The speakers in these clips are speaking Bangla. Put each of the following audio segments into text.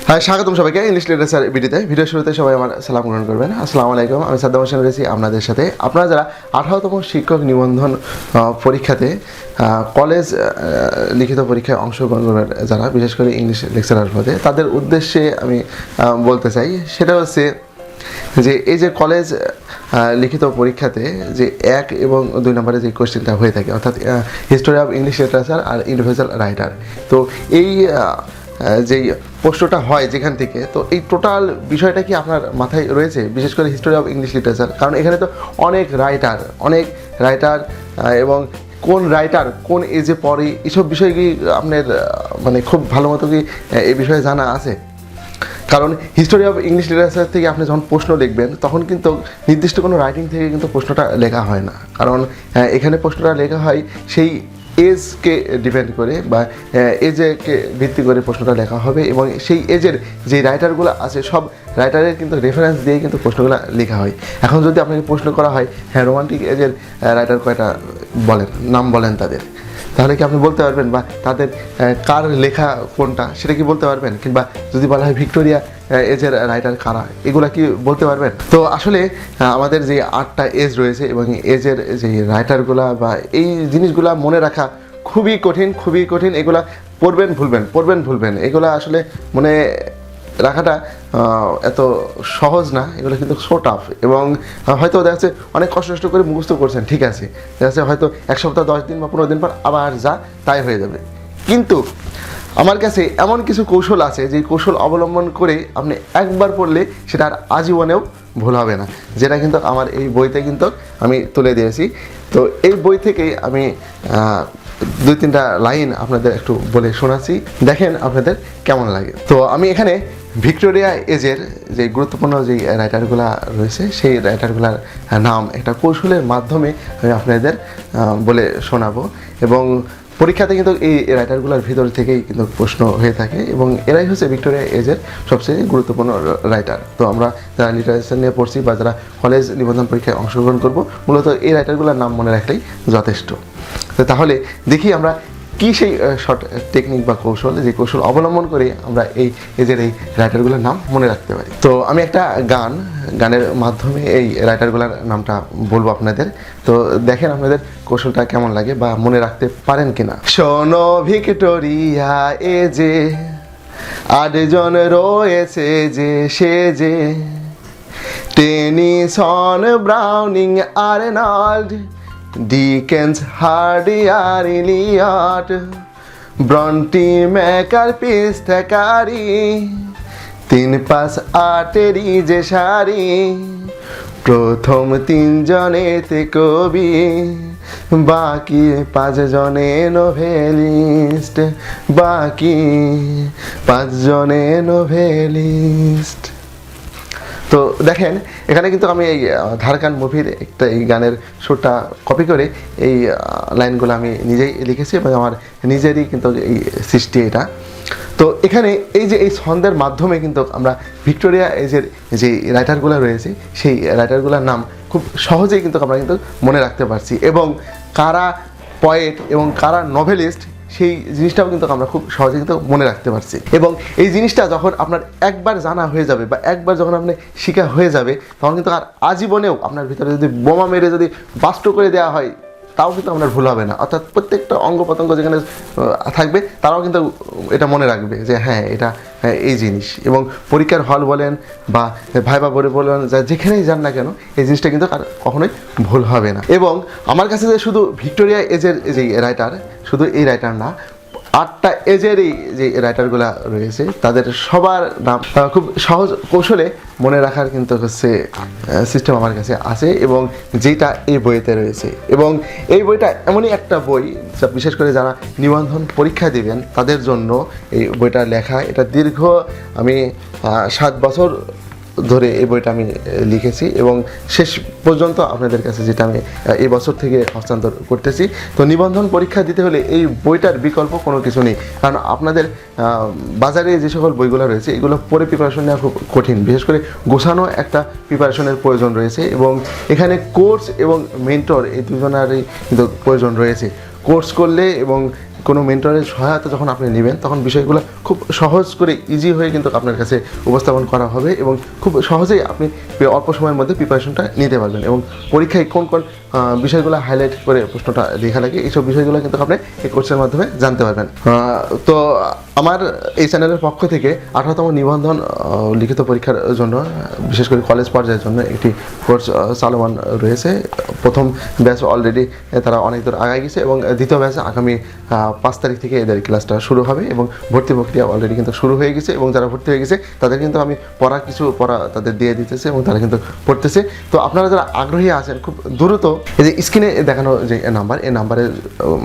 হ্যাঁ, স্বাগতম সবাইকে ইংলিশ লিটারেচার ভিডিওতে। ভিডিও শুরুতে সবাই আমার সালাম গ্রহণ করবেন। আসসালামু আলাইকুম, আমি সাদ্দাম হোসেন রয়েছি আপনাদের সাথে। আপনারা যারা 18তম শিক্ষক নিবন্ধন পরীক্ষাতে কলেজ লিখিত পরীক্ষায় অংশগ্রহণ করবেন, যারা বিশেষ করে ইংলিশ লেকচারার পদে, তাদের উদ্দেশ্যে আমি বলতে চাই, সেটা হচ্ছে যে এই যে কলেজ লিখিত পরীক্ষাতে যে 1 এবং 2 নম্বরে যে কোশ্চেনটা হয়ে থাকে, অর্থাৎ হিস্টোরি অফ ইংলিশ লিটারেচার আর ইন্ডিভিজুয়াল রাইটার, তো এই যেই প্রশ্নটা হয় যেখান থেকে, তো এই টোটাল বিষয়টা কি আপনার মাথায় রয়েছে? বিশেষ করে হিস্টোরি অফ ইংলিশ লিটারেচার, কারণ এখানে তো অনেক রাইটার এবং কোন রাইটার কোন এজে পড়ে, এইসব বিষয় কি আপনার মানে খুব ভালো মতো কি এই বিষয়ে জানা আছে? কারণ হিস্টোরি অফ ইংলিশ লিটারেচার থেকে আপনি যখন প্রশ্ন লিখবেন, তখন কিন্তু নির্দিষ্ট কোনো রাইটিং থেকে কিন্তু প্রশ্নটা লেখা হয় না, কারণ এখানে প্রশ্নটা লেখা হয় সেই এজকে ডিপেন্ড করে বা এজকে ভিত্তি করে প্রশ্নটা লেখা হবে, এবং সেই এজের যে রাইটারগুলো আছে সব রাইটারের কিন্তু রেফারেন্স দিয়ে কিন্তু প্রশ্নগুলো লেখা হয়। এখন যদি আপনাকে প্রশ্ন করা হয়, হ্যাঁ, রোমান্টিক এজের রাইটার কয়টা বলেন, নাম বলেন তাদের, তাহলে কি আপনি বলতে পারবেন? বা তাদের কার লেখা কোনটা সেটা কি বলতে পারবেন? কিংবা যদি বলা হয় ভিক্টোরিয়া এজের রাইটার কারা, এগুলা কি বলতে পারবেন? তো আসলে আমাদের যে 8টা এজ রয়েছে এবং এজের যে রাইটারগুলা বা এই জিনিসগুলা মনে রাখা খুবই কঠিন। এগুলা পড়বেন ভুলবেন, এগুলা আসলে মনে রাখাটা এত সহজ না, এগুলো কিন্তু সো টাফ। এবং হয়তো দেখা যাচ্ছে অনেক কষ্ট করে মুখস্থ করছেন, ঠিক আছে, দেখা যাচ্ছে হয়তো 1 সপ্তাহ 10 দিন বা 15 দিন পর আবার যা তাই হয়ে যাবে। কিন্তু আমার কাছে এমন কিছু কৌশল আছে, যে কৌশল অবলম্বন করে আপনি একবার পড়লে সেটা আর আজীবনেও ভুল হবে না, যেটা কিন্তু আমার এই বইতে কিন্তু আমি তুলে দিয়েছি। তো এই বই থেকেই আমি 2-3টা লাইন আপনাদের একটু বলে শোনাচ্ছি, দেখেন আপনাদের কেমন লাগে। তো আমি এখানে ভিক্টোরিয়া এজের যে গুরুত্বপূর্ণ যে রাইটারগুলা রয়েছে, সেই রাইটারগুলার নাম একটা কৌশলের মাধ্যমে আমি আপনাদের বলে শোনাবো। এবং পরীক্ষাতে কিন্তু এই রাইটারগুলোর ভিতর থেকেই কিন্তু প্রশ্ন হয়ে থাকে, এবং এরাই হচ্ছে ভিক্টোরিয়া এজের সবচেয়ে গুরুত্বপূর্ণ রাইটার। তো আমরা যারা লিটারেচার নিয়ে পড়ছি বা যারা কলেজ নিবন্ধন পরীক্ষায় অংশগ্রহণ করব, মূলত এই রাইটারগুলোর নাম মনে রাখলেই যথেষ্ট। তো তাহলে দেখি আমরা কী সেই শর্ট টেকনিক বা কৌশল, যে কৌশল অবলম্বন করে আমরা এই এজের এই রাইটারগুলোর নাম মনে রাখতে পারি। তো আমি একটা গানের মাধ্যমে এই রাইটারগুলোর নামটা বলবো আপনাদের, তো দেখেন আপনাদের কৌশলটা কেমন লাগে বা মনে রাখতে পারেন কিনা। শোনো ভিক্টোরিয়া এজে 8 জন রয়েছে যে সেজে, Tennyson, Browning, Arnold, Dickens, Hardy আর ইলিয়ট, ব্রন্টি, ম্যাকারপিস, থ্যাকারি, 3-5-8 যে সারি, প্রথম 3 জনেতে কবি, বাকি 5 জনে নোভেলিস্ট, বাকি 5 জনে নোভেলিস্ট। তো দেখেন এখানে কিন্তু আমি এই ধারকান মুভির একটা এই গানের সুরটা কপি করে এই লাইনগুলো আমি নিজেই লিখেছি, এবং আমার নিজেরই কিন্তু এই সৃষ্টি এটা। তো এখানে এই যে এই ছন্দের মাধ্যমে কিন্তু আমরা ভিক্টোরিয়া এজের যে রাইটারগুলো রয়েছে, সেই রাইটারগুলোর নাম খুব সহজেই কিন্তু আমরা কিন্তু মনে রাখতে পারছি, এবং কারা পয়েট এবং কারা নভেলিস্ট সেই জিনিসটাও কিন্তু আমরা খুব সহজে কিন্তু মনে রাখতে পারছি। এবং এই জিনিসটা যখন আপনার একবার জানা হয়ে যাবে বা একবার যখন আপনি শিখা হয়ে যাবে, তখন কিন্তু আর আজীবনেও আপনার ভিতরে যদি বোমা মেরে যদি বাস্ট করে দেওয়া হয়, তাও কিন্তু আপনার ভুল হবে না। অর্থাৎ প্রত্যেকটা অঙ্গ প্রত্যঙ্গ যেখানে থাকবে, তারাও কিন্তু এটা মনে রাখবে যে হ্যাঁ, এটা এই জিনিস। এবং পরীক্ষার হল বলেন বা ভাইবা বোর্ডে বলেন, যা যেখানেই যান না কেন, এই জিনিসটা কিন্তু আর কখনোই ভুল হবে না। এবং আমার কাছে যে শুধু ভিক্টোরিয়া এজের যে রাইটার, শুধু এই রাইটার না, 8টা এজেরই যে রাইটারগুলো রয়েছে, তাদের সবার নাম খুব সহজ কৌশলে মনে রাখার কিন্তু হচ্ছে সিস্টেম আমার কাছে আছে, এবং যেটা এই বইতে রয়েছে। এবং এই বইটা এমনই একটা বই, যা বিশেষ করে যারা নিবন্ধন পরীক্ষা দিবেন তাদের জন্য এই বইটা লেখা। এটা দীর্ঘ আমি 7 বছর ধরে এই বইটা আমি লিখেছি, এবং শেষ পর্যন্ত আপনাদের কাছে যেটা আমি এই বছর থেকে হস্তান্তর করতেছি। তো নিবন্ধন পরীক্ষা দিতে হলে এই বইটার বিকল্প কোনো কিছু নেই, কারণ আপনাদের বাজারে যে সকল বইগুলো রয়েছে, এগুলো পরে প্রিপারেশন নেওয়া খুব কঠিন, বিশেষ করে গোছানো একটা প্রিপারেশনের প্রয়োজন রয়েছে। এবং এখানে কোর্স এবং মেন্টর এই দুজনেরই কিন্তু প্রয়োজন রয়েছে। কোর্স করলে এবং কোনো মেন্টরের সহায়তা যখন আপনি নেবেন তখন বিষয়গুলো খুব সহজ করে ইজি হয়ে কিন্তু আপনার কাছে উপস্থাপন করা হবে এবং খুব সহজেই আপনি অল্প সময়ের মধ্যে প্রিপারেশনটা নিতে পারবেন এবং পরীক্ষায় কোন কোন বিষয়গুলো হাইলাইট করে প্রশ্নটা লেখা লাগে এইসব বিষয়গুলো কিন্তু আপনি এই কোর্সের মাধ্যমে জানতে পারবেন। তো আমার এই চ্যানেলের পক্ষ থেকে 18তম নিবন্ধন লিখিত পরীক্ষার জন্য বিশেষ করে কলেজ পর্যায়ের জন্য একটি কোর্স চালমান রয়েছে। প্রথম ব্যাচ অলরেডি তারা অনেক দূর আগায় গেছে এবং দ্বিতীয় ব্যাচ আগামী 5 তারিখ থেকে এদের ক্লাসটা শুরু হবে এবং ভর্তি প্রক্রিয়া অলরেডি কিন্তু শুরু হয়ে গেছে এবং যারা ভর্তি হয়ে গেছে তাদের কিন্তু আমি পড়া তাদের দিয়ে দিতেছে এবং তারা কিন্তু পড়তেছে। তো আপনারা যারা আগ্রহী আছেন খুব দ্রুত এই যে স্ক্রিনে দেখানো যে নাম্বার, এই নাম্বারে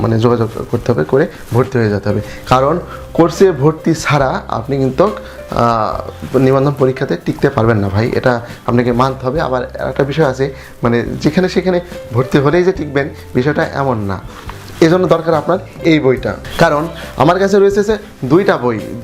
মানে যোগাযোগ করতে হবে, করে ভর্তি হয়ে যেতে হবে। কারণ কোর্সে ভর্তি ছাড়া আপনি কিন্তু নিবন্ধন পরীক্ষাতে টিকতে পারবেন না ভাই, এটা আপনাকে মানতে হবে। আবার একটা বিষয় আছে, মানে যেখানে সেখানে ভর্তি হলেই যে টিকবেন বিষয়টা এমন না। এজন্য দরকার আপনার এই বইটা, কারণ আমার কাছে রয়েছে যে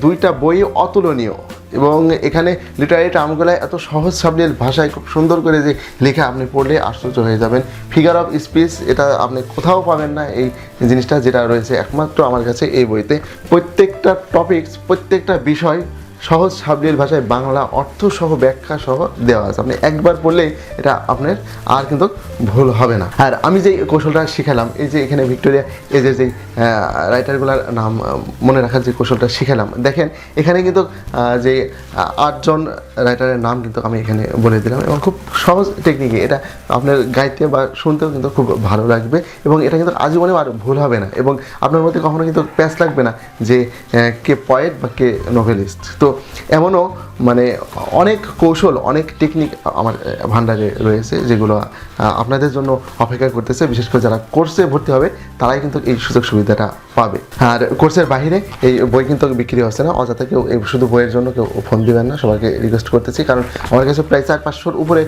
দুইটা বই অতুলনীয় এবং এখানে লিটারেরি টার্মগুলো এত সহজ সাবলীল ভাষায় খুব সুন্দর করে যে লেখা, আপনি পড়লে আশ্চর্য হয়ে যাবেন। ফিগার অফ স্পিচ এটা আপনি কোথাও পাবেন না, এই জিনিসটা যেটা রয়েছে একমাত্র আমার কাছে এই বইতে। প্রত্যেকটা টপিকস, প্রত্যেকটা বিষয় সহজ সাবলীল ভাষায় বাংলা অর্থসহ ব্যাখ্যা সহ দেওয়া আছে। আপনি একবার পড়লেই এটা আপনার আর কিন্তু ভুল হবে না। আর আমি যে কৌশলটা শিখালাম, এই যে এখানে ভিক্টোরিয়া এজের যে রাইটারগুলোর নাম মনে রাখার যে কৌশলটা শিখালাম, দেখেন এখানে কিন্তু যে 8 জন রাইটারের নাম কিন্তু আমি এখানে বলে দিলাম এবং খুব সহজ টেকনিকে এটা আপনার গাইতে বা শুনতেও কিন্তু খুব ভালো লাগবে এবং এটা কিন্তু আজীবনেও আর ভুল হবে না এবং আপনার মধ্যে কখনো কিন্তু প্যাচ লাগবে না যে কে পয়েট বা কে নোভেলিস্ট। তো এমনও মানে অনেক কৌশল, অনেক টেকনিক আমার ভান্ডারে রয়েছে যেগুলো আপনাদের জন্য অপেক্ষা করতেছে। বিশেষ করে যারা কোর্সে ভর্তি হবে তারাই কিন্তু এই সুযোগ সুবিধাটা পাবে। আর কোর্সের বাইরে এই বই কিন্তু বিক্রি হচ্ছে না, অযথা কেউ শুধু বইয়ের জন্য কেউ ফোন দিবেন না, সবাইকে রিকোয়েস্ট করতেছি। কারণ আমার কাছে প্রায় 400-500-র উপরে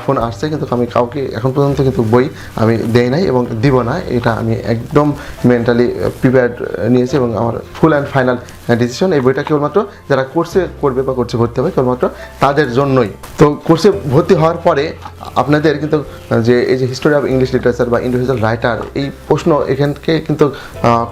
ফোন আসছে, কিন্তু আমি কাউকে এখন পর্যন্ত কিন্তু বই আমি দেই নাই এবং দিব না। এটা আমি একদম মেন্টালি প্রিপেয়ার্ড নিয়েছি এবং আমার ফুল অ্যান্ড ফাইনাল ডিসিশন। এই বইটা কেবলমাত্র যারা কোর্সে করবে বা কোর্সে ভর্তি হবে কেবলমাত্র তাদের জন্যই। তো কোর্সে ভর্তি হওয়ার পরে আপনাদের কিন্তু যে এই যে হিস্টোরি অফ ইংলিশ লিটারেচার বা ইন্ডিভিজুয়াল রাইটার, এই প্রশ্ন এখানকে কিন্তু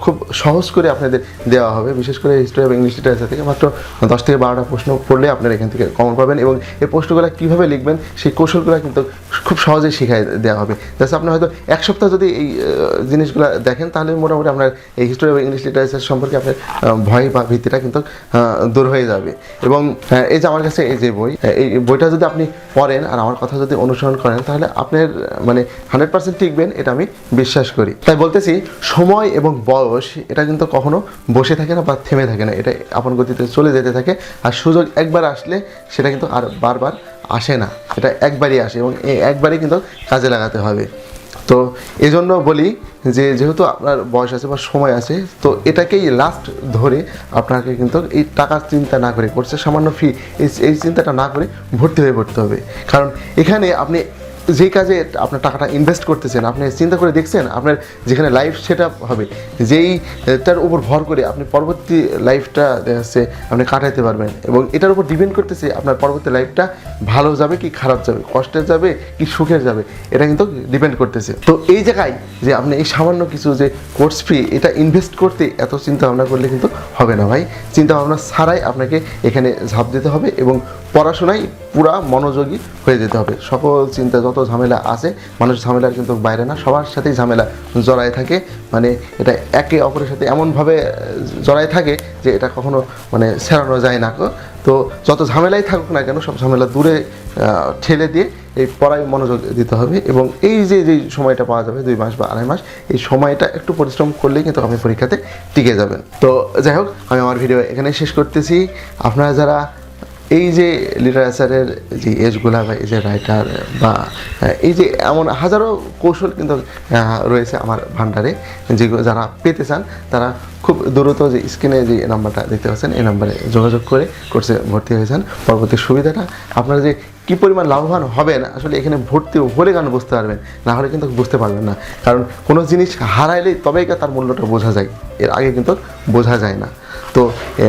খুব সহজ করে আপনাদের দেওয়া হবে। বিশেষ করে হিস্টোরি অফ ইংলিশ লিটারেচার থেকে মাত্র 10 থেকে 12টা প্রশ্ন পড়লে আপনারা এখান থেকে কমন পাবেন এবং এই প্রশ্নগুলো কীভাবে লিখবেন সেই কৌশলগুলো কিন্তু খুব সহজেই শিখাই দেওয়া হবে। জাস্ট আপনি হয়তো 1 সপ্তাহ যদি এই জিনিসগুলো দেখেন তাহলে মোটামুটি আপনার এই হিস্টোরি অফ ইংলিশ লিটারেচার সম্পর্কে আপনার ভয় বা ভীতিটা কিন্তু দূর হয়ে যাবে। এবং এই যে আমার কাছে এই যে বই, এই বইটা যদি আপনি পড়েন আর আমার কথা যদি অনুসরণ করেন তাহলে আপনার মানে 100% টিকবেন, এটা আমি বিশ্বাস করি। তাই বলতেছি, সময় এবং বয়স এটা কিন্তু কখনো বসে থাকে না বা থেমে থাকে না, এটা আপন গতিতে চলে যেতে থাকে। আর সুযোগ একবার আসলে সেটা কিন্তু আর বারবার আসে না, এটা একবারই আসে এবং এই একবারই কিন্তু কাজে লাগাতে হবে। তো এই জন্য বলি যে যেহেতু আপনার বয়স আছে বা সময় আছে, তো এটাকেই লাস্ট ধরে আপনাকে কিন্তু এই টাকার চিন্তা না করে, কোর্সের সামান্য ফি এই চিন্তাটা না করে ভর্তি হয়ে পড়তে হবে। কারণ এখানে আপনি যেই কাজে আপনার টাকাটা ইনভেস্ট করতেছেন, আপনি চিন্তা করে দেখছেন আপনার যেখানে লাইফ সেট আপ হবে, যেইটার উপর ভর করে আপনি পরবর্তী লাইফটা দেখাচ্ছে আপনি কাটাইতে পারবেন এবং এটার উপর ডিপেন্ড করতেছে আপনার পরবর্তী লাইফটা ভালো যাবে কি খারাপ যাবে, কষ্টের যাবে কি সুখের যাবে, এটা কিন্তু ডিপেন্ড করতেছে। তো এই জায়গায় যে আপনি এই সামান্য কিছু যে কোর্স ফি এটা ইনভেস্ট করতে এত চিন্তা ভাবনা করলে কিন্তু হবে না ভাই। চিন্তা ভাবনা ছাড়াই আপনাকে এখানে ঝাঁপ দিতে হবে এবং পড়াশোনায় পুরা মনোযোগী হয়ে যেতে হবে। সকল চিন্তা যত ঝামেলা আছে, মানুষ ঝামেলার কিন্তু বাইরে না, সবার সাথেই ঝামেলা জড়ায় থাকে। মানে এটা একে অপরের সাথে এমনভাবে জড়ায় থাকে যে এটা কখনো মানে ছেড়ানো যায় না। তো যত ঝামেলাই থাকুক না কেন, সব ঝামেলা দূরে ঠেলে দিয়ে এই পড়ায় মনোযোগ দিতে হবে এবং এই যে সময়টা পাওয়া যাবে 2 মাস বা 2.5 মাস, এই সময়টা একটু পরিশ্রম করলেই কিন্তু আপনি পরীক্ষাতে টিকে যাবেন। তো যাই হোক, আমি আমার ভিডিও এখানে শেষ করতেছি। আপনারা যারা এই যে লিটারেচারের যে এজগুলা বা এই যে রাইটার বা এই যে এমন হাজারো কৌশল কিন্তু রয়েছে আমার ভান্ডারে, যেগুলো যারা পেতে চান তারা খুব দ্রুত যে স্ক্রিনে যে নাম্বারটা দেখতে পাচ্ছেন এই নাম্বারে যোগাযোগ করে কোর্সে ভর্তি হয়ে যান। পরবর্তী সুবিধাটা আপনারা যে কী পরিমাণ লাভবান হবেন আসলে এখানে ভর্তি হলে কেন বুঝতে পারবেন, না হলে কিন্তু বুঝতে পারবেন না। কারণ কোনো জিনিস হারাইলেই তবেই তার মূল্যটা বোঝা যায়, এর আগে কিন্তু বোঝা যায় না। তো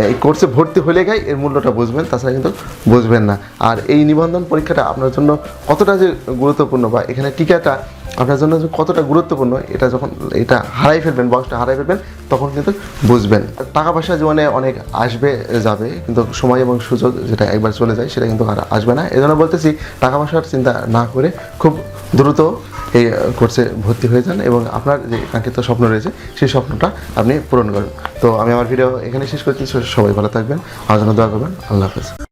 এই কোর্সে ভর্তি হলে গাই এর মূল্যটা বুঝবেন, তাছাড়া কিন্তু বুঝবেন না। আর এই নিবন্ধন পরীক্ষাটা আপনার জন্য কতটা যে গুরুত্বপূর্ণ বা এখানে টিকাটা আপনার জন্য যে কতটা গুরুত্বপূর্ণ এটা হারাই ফেলবেন, বয়সটা হারাই ফেলবেন, তখন কিন্তু বুঝবেন। টাকা পয়সা জীবনে অনেক আসবে যাবে, কিন্তু সময় এবং সুযোগ যেটা একবার চলে যায় সেটা কিন্তু আর আসবে না। এজন্য বলতেছি টাকা পয়সার চিন্তা না করে খুব দ্রুত এই কোর্সে ভর্তি হয়ে যান এবং আপনার যে কাঙ্ক্ষিত স্বপ্ন রয়েছে সেই স্বপ্নটা আপনি পূরণ করেন। তো আমি আমার ভিডিও এখানে শেষ করছি। সবাই ভালো থাকবেন, আমার জন্য দোয়া করবেন। আল্লাহ হাফেজ।